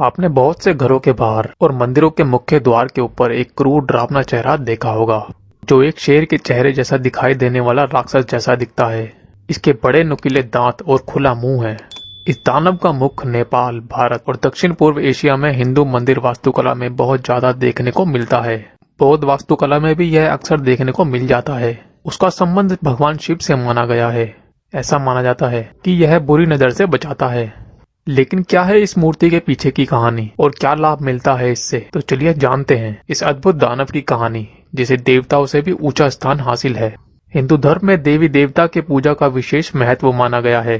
आपने बहुत से घरों के बाहर और मंदिरों के मुख्य द्वार के ऊपर एक क्रूर डरावना चेहरा देखा होगा, जो एक शेर के चेहरे जैसा दिखाई देने वाला राक्षस जैसा दिखता है। इसके बड़े नुकीले दांत और खुला मुंह है। इस दानव का मुख नेपाल, भारत और दक्षिण पूर्व एशिया में हिंदू मंदिर वास्तुकला में बहुत ज्यादा देखने को मिलता है। बौद्ध वास्तुकला में भी यह अक्सर देखने को मिल जाता है। उसका संबंध भगवान शिव से माना गया है। ऐसा माना जाता है कि यह बुरी नजर से बचाता है। लेकिन क्या है इस मूर्ति के पीछे की कहानी और क्या लाभ मिलता है इससे, तो चलिए जानते हैं इस अद्भुत दानव की कहानी, जिसे देवताओं से भी ऊंचा स्थान हासिल है। हिंदू धर्म में देवी देवता की पूजा का विशेष महत्व माना गया है।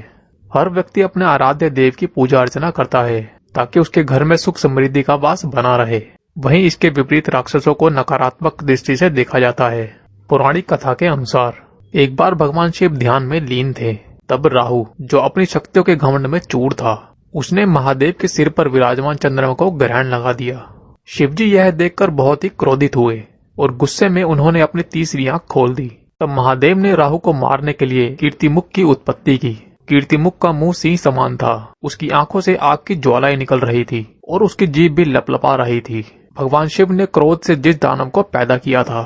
हर व्यक्ति अपने आराध्य देव की पूजा अर्चना करता है ताकि उसके घर में सुख समृद्धि का वास बना रहे। वहीं इसके विपरीत राक्षसों को नकारात्मक दृष्टि से देखा जाता है। पौराणिक कथा के अनुसार एक बार भगवान शिव ध्यान में लीन थे। तब राहु, जो अपनी शक्तियों के घमंड में चूर था, उसने महादेव के सिर पर विराजमान चंद्रमा को ग्रहण लगा दिया। शिवजी यह देखकर बहुत ही क्रोधित हुए और गुस्से में उन्होंने अपनी तीसरी आंख खोल दी। तब महादेव ने राहु को मारने के लिए कीर्तिमुख की उत्पत्ति की। कीर्तिमुख का मुंह सिंह समान था। उसकी आंखों से आग की ज्वालाएं निकल रही थी और उसकी जीभ भी लपलपा रही थी। भगवान शिव ने क्रोध से जिस दानव को पैदा किया था,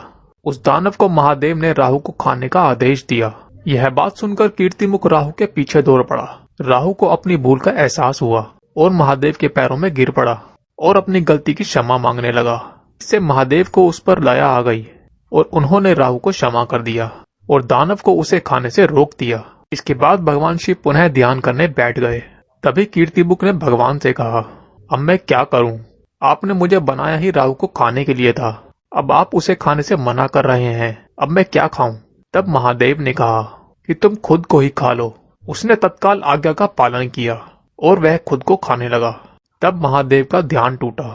उस दानव को महादेव ने राहु को खाने का आदेश दिया। यह बात सुनकर कीर्तिमुख राहु के पीछे दौड़ पड़ा। राहु को अपनी भूल का एहसास हुआ और महादेव के पैरों में गिर पड़ा और अपनी गलती की क्षमा मांगने लगा। इससे महादेव को उस पर दया आ गई और उन्होंने राहु को क्षमा कर दिया और दानव को उसे खाने से रोक दिया। इसके बाद भगवान शिव पुनः ध्यान करने बैठ गए। तभी कीर्तिमुख ने भगवान से कहा, अब मैं क्या करूं? आपने मुझे बनाया ही राहु को खाने के लिए था। अब आप उसे खाने से मना कर रहे हैं। अब मैं क्या खाऊं? तब महादेव ने कहा कि तुम खुद को ही खा लो। उसने तत्काल आज्ञा का पालन किया और वह खुद को खाने लगा। तब महादेव का ध्यान टूटा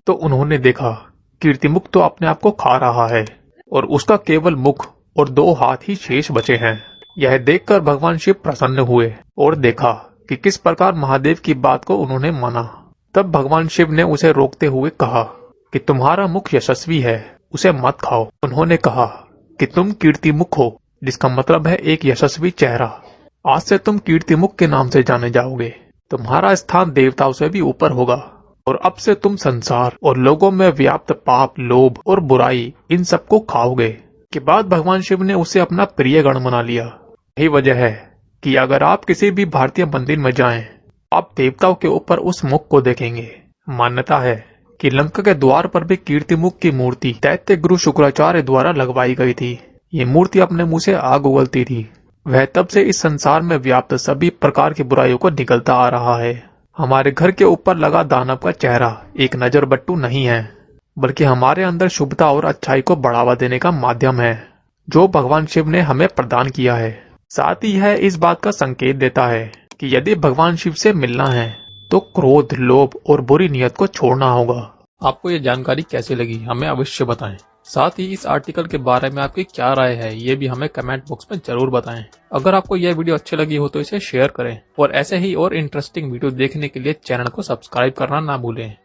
तो उन्होंने देखा कीर्तिमुख तो अपने आप को खा रहा है और उसका केवल मुख और 2 हाथ ही शेष बचे हैं। यह देखकर भगवान शिव प्रसन्न हुए और देखा कि किस प्रकार महादेव की बात को उन्होंने माना। तब भगवान शिव ने उसे रोकते हुए कहा कि तुम्हारा मुख यशस्वी है, उसे मत खाओ। उन्होंने कहा कि तुम कीर्तिमुख हो, जिसका मतलब है एक यशस्वी चेहरा। आज से तुम कीर्तिमुख के नाम से जाने जाओगे। तुम्हारा स्थान देवताओं से भी ऊपर होगा और अब से तुम संसार और लोगों में व्याप्त पाप, लोभ और बुराई, इन सबको खाओगे। के बाद भगवान शिव ने उसे अपना प्रिय गण बना लिया। यही वजह है कि अगर आप किसी भी भारतीय मंदिर में जाएं, आप देवताओं के ऊपर उस मुख को देखेंगे। मान्यता है कि लंका के द्वार पर भी कीर्तिमुख की मूर्ति दैत्य गुरु शुक्राचार्य द्वारा लगवाई गई थी। ये मूर्ति अपने मुंह से आग उगलती थी। वह तब से इस संसार में व्याप्त सभी प्रकार की बुराइयों को निगलता आ रहा है। हमारे घर के ऊपर लगा दानव का चेहरा एक नजर बट्टू नहीं है, बल्कि हमारे अंदर शुभता और अच्छाई को बढ़ावा देने का माध्यम है, जो भगवान शिव ने हमें प्रदान किया है। साथ ही यह इस बात का संकेत देता है कि यदि भगवान शिव से मिलना है तो क्रोध, लोभ और बुरी नियत को छोड़ना होगा। आपको ये जानकारी कैसी लगी, हमें अवश्य बताएं। साथ ही इस आर्टिकल के बारे में आपकी क्या राय है, ये भी हमें कमेंट बॉक्स में जरूर बताएं। अगर आपको यह वीडियो अच्छी लगी हो तो इसे शेयर करें और ऐसे ही और इंटरेस्टिंग वीडियो देखने के लिए चैनल को सब्सक्राइब करना ना भूलें।